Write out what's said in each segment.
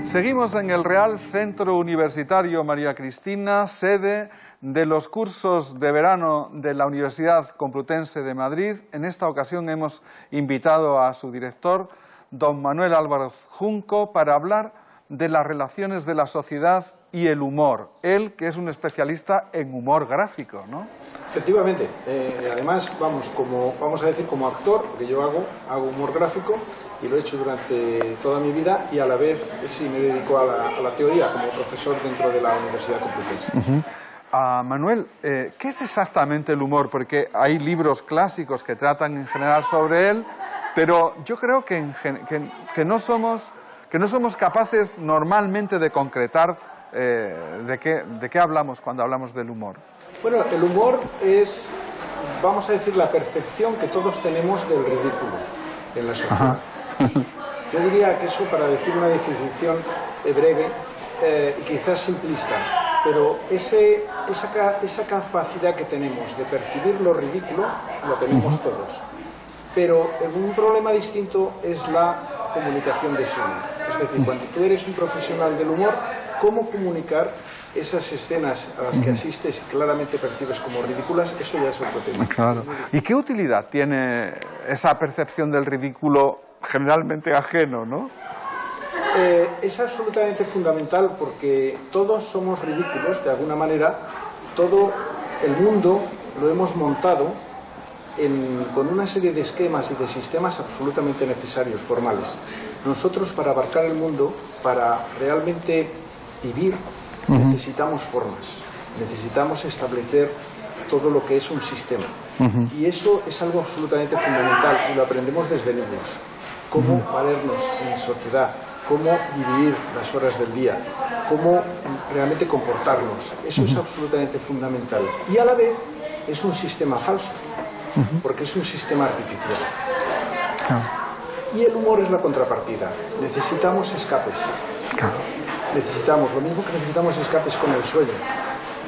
Seguimos en el Real Centro Universitario María Cristina, sede de los cursos de verano de la Universidad Complutense de Madrid. En esta ocasión hemos invitado a su director, don Manuel Álvarez Junco, para hablar de las relaciones de la sociedad y el humor. Él, que es un especialista en humor gráfico, ¿no? Efectivamente. Además, vamos a decir como actor, porque yo hago humor gráfico y lo he hecho durante toda mi vida, y a la vez sí me dedico a la teoría como profesor dentro de la Universidad Complutense. Manuel, ¿qué es exactamente el humor? Porque hay libros clásicos que tratan en general sobre él, pero yo creo que no somos capaces normalmente de concretar de qué hablamos cuando hablamos del humor. Bueno, el humor es, vamos a decir, la percepción que todos tenemos del ridículo en la sociedad. Ajá. Yo diría que eso, para decir una definición breve y quizás simplista, pero esa capacidad que tenemos de percibir lo ridículo, lo tenemos todos. Pero un problema distinto es la comunicación de ese humor. Es decir, cuando tú eres un profesional del humor, ¿cómo comunicar esas escenas a las que asistes y claramente percibes como ridículas? Eso ya es otro tema. Claro. ¿Y qué utilidad tiene esa percepción del ridículo generalmente ajeno, no? Es absolutamente fundamental, porque todos somos ridículos de alguna manera. Todo el mundo lo hemos montado con una serie de esquemas y de sistemas absolutamente necesarios, formales. Nosotros, para abarcar el mundo, para realmente vivir, necesitamos formas, necesitamos establecer todo lo que es un sistema. Y eso es algo absolutamente fundamental, y lo aprendemos desde niños. Cómo valernos en sociedad, cómo dividir las horas del día, cómo realmente comportarnos. Eso es absolutamente fundamental. Y a la vez es un sistema falso, porque es un sistema artificial. Y el humor es la contrapartida. Necesitamos escapes. Necesitamos, lo mismo que necesitamos escapes con el sueño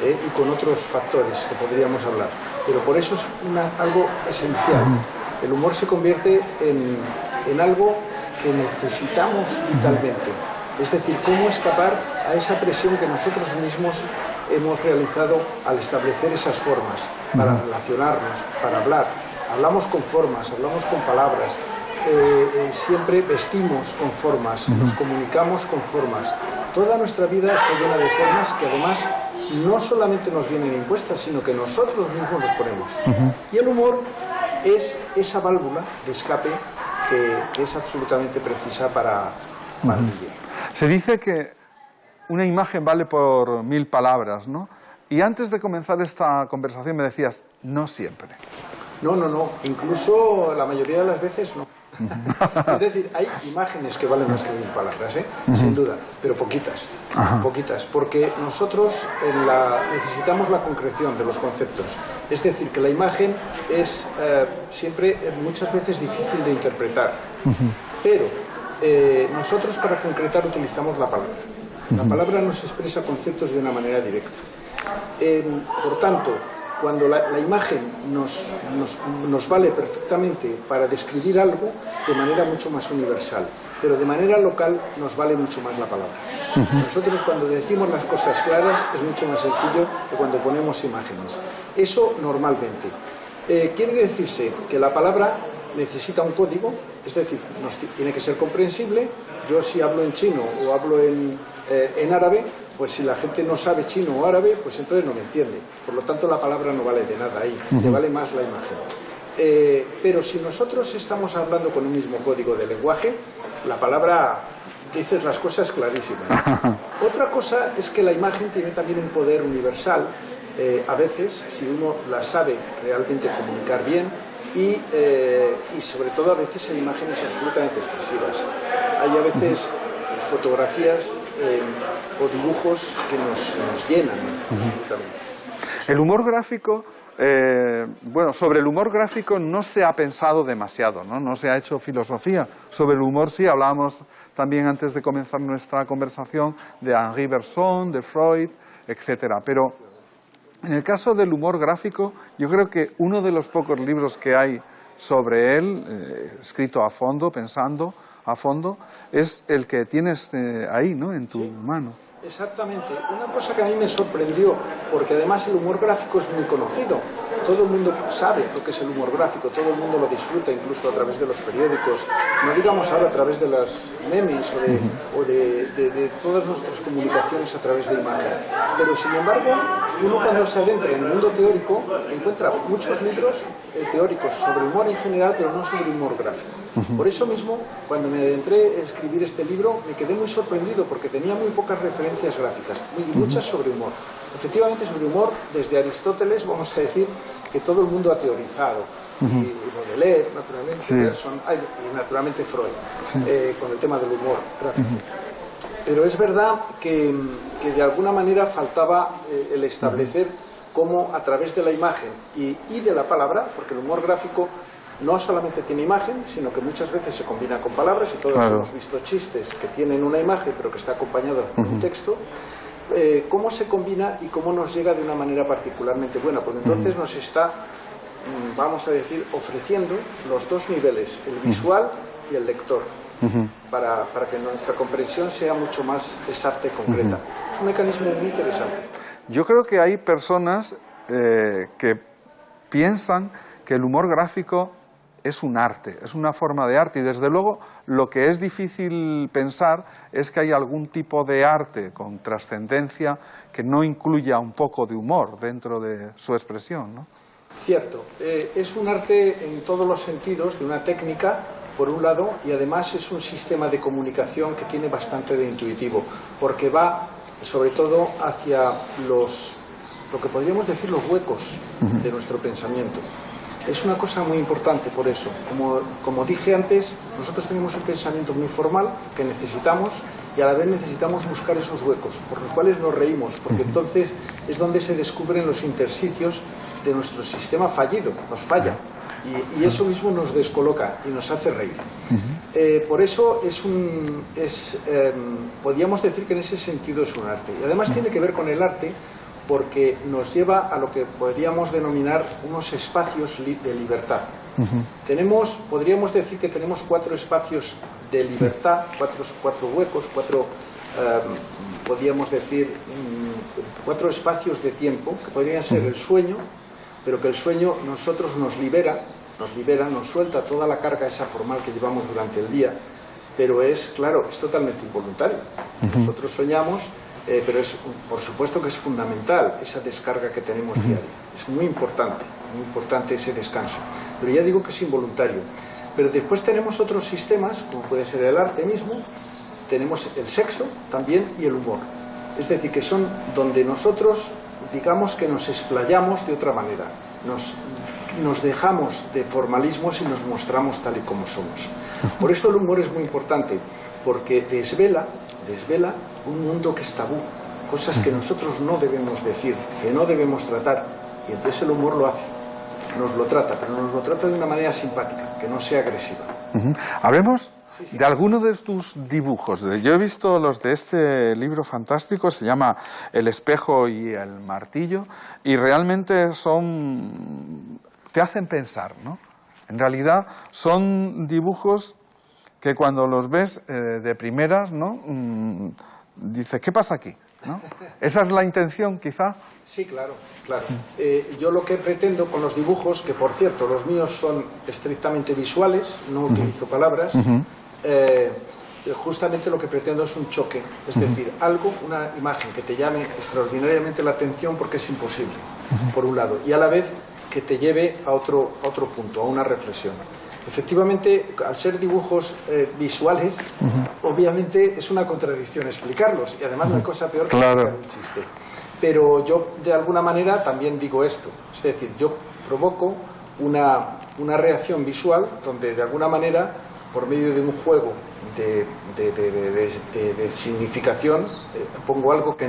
y con otros factores que podríamos hablar. Pero por eso es algo esencial. El humor se convierte en algo que necesitamos vitalmente. Es decir, cómo escapar a esa presión que nosotros mismos hemos realizado al establecer esas formas para relacionarnos, para hablar. Hablamos con formas, hablamos con palabras, siempre vestimos con formas, nos comunicamos con formas. Toda nuestra vida está llena de formas que además no solamente nos vienen impuestas, sino que nosotros mismos nos ponemos. Y el humor es esa válvula de escape que es absolutamente precisa para vivir. Se dice que una imagen vale por 1000 palabras, ¿no? Y antes de comenzar esta conversación me decías, no siempre. No. Incluso la mayoría de las veces no. Es decir, hay imágenes que valen más que 1000 palabras, sin duda, pero poquitas. Poquitas, porque nosotros necesitamos la concreción de los conceptos. Es decir, que la imagen es siempre, muchas veces, difícil de interpretar. Pero nosotros, para concretar, utilizamos la palabra. La palabra nos expresa conceptos de una manera directa. Por tanto, cuando la imagen nos vale perfectamente para describir algo de manera mucho más universal, pero de manera local nos vale mucho más la palabra. Nosotros, cuando decimos las cosas claras, es mucho más sencillo que cuando ponemos imágenes. Eso normalmente. Quiere decirse que la palabra necesita un código, es decir, tiene que ser comprensible. Yo, si hablo en chino o hablo en árabe, pues si la gente no sabe chino o árabe, pues entonces no me entiende. Por lo tanto, la palabra no vale de nada ahí, le vale más la imagen. Pero si nosotros estamos hablando con un mismo código de lenguaje, la palabra dice las cosas clarísimas. Otra cosa es que la imagen tiene también un poder universal, a veces, si uno la sabe realmente comunicar bien, y sobre todo a veces hay imágenes absolutamente expresivas. Hay a veces fotografías o dibujos que nos llenan absolutamente. El humor gráfico, sobre el humor gráfico no se ha pensado demasiado, no se ha hecho filosofía. Sobre el humor sí, hablábamos también antes de comenzar nuestra conversación de Henri Bergson, de Freud, etcétera. Pero en el caso del humor gráfico, yo creo que uno de los pocos libros que hay sobre él, escrito a fondo, pensando, a fondo, es el que tienes ahí, ¿no?, en tu mano. Exactamente. Una cosa que a mí me sorprendió, porque además el humor gráfico es muy conocido. Todo el mundo sabe lo que es el humor gráfico, todo el mundo lo disfruta, incluso a través de los periódicos, no digamos ahora a través de las memes o de todas nuestras comunicaciones a través de imagen. Pero sin embargo, uno cuando se adentra en el mundo teórico encuentra muchos libros teóricos sobre humor en general, pero no sobre humor gráfico. Por eso mismo, cuando me adentré a escribir este libro, me quedé muy sorprendido porque tenía muy pocas referencias gráficas y muchas sobre humor. Efectivamente, sobre humor, desde Aristóteles, vamos a decir que todo el mundo ha teorizado. Y Baudelaire, naturalmente, Bergson, y naturalmente Freud, con el tema del humor gráfico. Pero es verdad que de alguna manera faltaba el establecer cómo a través de la imagen y de la palabra, porque el humor gráfico no solamente tiene imagen, sino que muchas veces se combina con palabras, y todos hemos visto chistes que tienen una imagen pero que está acompañado por un texto. Cómo se combina y cómo nos llega de una manera particularmente buena, porque entonces nos está, vamos a decir, ofreciendo los dos niveles, el visual y el lector, para que nuestra comprensión sea mucho más exacta y concreta. Es un mecanismo muy interesante. Yo creo que hay personas que piensan que el humor gráfico es un arte, es una forma de arte, y desde luego lo que es difícil pensar es que hay algún tipo de arte con trascendencia que no incluya un poco de humor dentro de su expresión, ¿no? Cierto, es un arte en todos los sentidos, de una técnica, por un lado, y además es un sistema de comunicación que tiene bastante de intuitivo, porque va sobre todo hacia lo que podríamos decir los huecos de nuestro pensamiento. Es una cosa muy importante por eso. Como dije antes, nosotros tenemos un pensamiento muy formal que necesitamos, y a la vez necesitamos buscar esos huecos, por los cuales nos reímos, porque entonces es donde se descubren los intersitios de nuestro sistema fallido, nos falla, y eso mismo nos descoloca y nos hace reír. Por eso podríamos decir que en ese sentido es un arte, y además tiene que ver con el arte, porque nos lleva a lo que podríamos denominar unos espacios de libertad. Podríamos decir que tenemos 4 espacios de libertad, cuatro huecos, podríamos decir 4 espacios de tiempo, que podrían ser el sueño, pero que el sueño nosotros nos libera, nos suelta toda la carga esa formal que llevamos durante el día, pero es, claro, es totalmente involuntario. Nosotros soñamos, pero por supuesto que es fundamental esa descarga que tenemos diaria. Es muy importante ese descanso. Pero ya digo que es involuntario. Pero después tenemos otros sistemas, como puede ser el arte mismo, tenemos el sexo también y el humor. Es decir, que son donde nosotros, digamos que nos explayamos de otra manera. Nos dejamos de formalismos y nos mostramos tal y como somos. Por eso el humor es muy importante, porque desvela un mundo que es tabú, cosas que nosotros no debemos decir, que no debemos tratar, y entonces el humor lo hace, nos lo trata, pero nos lo trata de una manera simpática, que no sea agresiva. Hablemos de alguno de tus dibujos. Yo he visto los de este libro fantástico, se llama El espejo y el martillo, y realmente te hacen pensar, ¿no? En realidad son dibujos que cuando los ves de primeras, ¿no? Dices, ¿qué pasa aquí? ¿No? ¿Esa es la intención, quizá? Sí, claro. Yo lo que pretendo con los dibujos, que por cierto, los míos son estrictamente visuales, no utilizo palabras, justamente lo que pretendo es un choque, es decir, una imagen que te llame extraordinariamente la atención porque es imposible, por un lado, y a la vez que te lleve a otro punto, a una reflexión. Efectivamente, al ser dibujos visuales, obviamente es una contradicción explicarlos, y además no hay cosa peor que explicar un chiste. Pero yo, de alguna manera, también digo esto, es decir, yo provoco una reacción visual donde, de alguna manera, por medio de un juego de significación, pongo algo que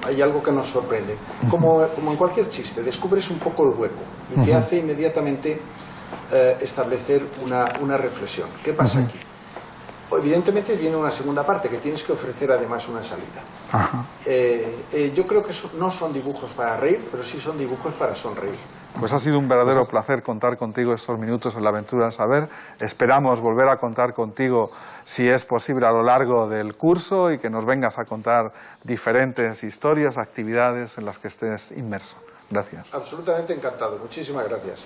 hay algo que nos sorprende. Como en cualquier chiste, descubres un poco el hueco y te hace inmediatamente establecer una reflexión. ¿Qué pasa aquí? Evidentemente viene una segunda parte, que tienes que ofrecer además una salida. Yo creo que no son dibujos para reír, pero sí son dibujos para sonreír. Pues ha sido un verdadero placer contar contigo estos minutos en la aventura del saber. Esperamos volver a contar contigo, si es posible, a lo largo del curso y que nos vengas a contar diferentes historias, actividades en las que estés inmerso. Gracias. Absolutamente encantado. Muchísimas gracias.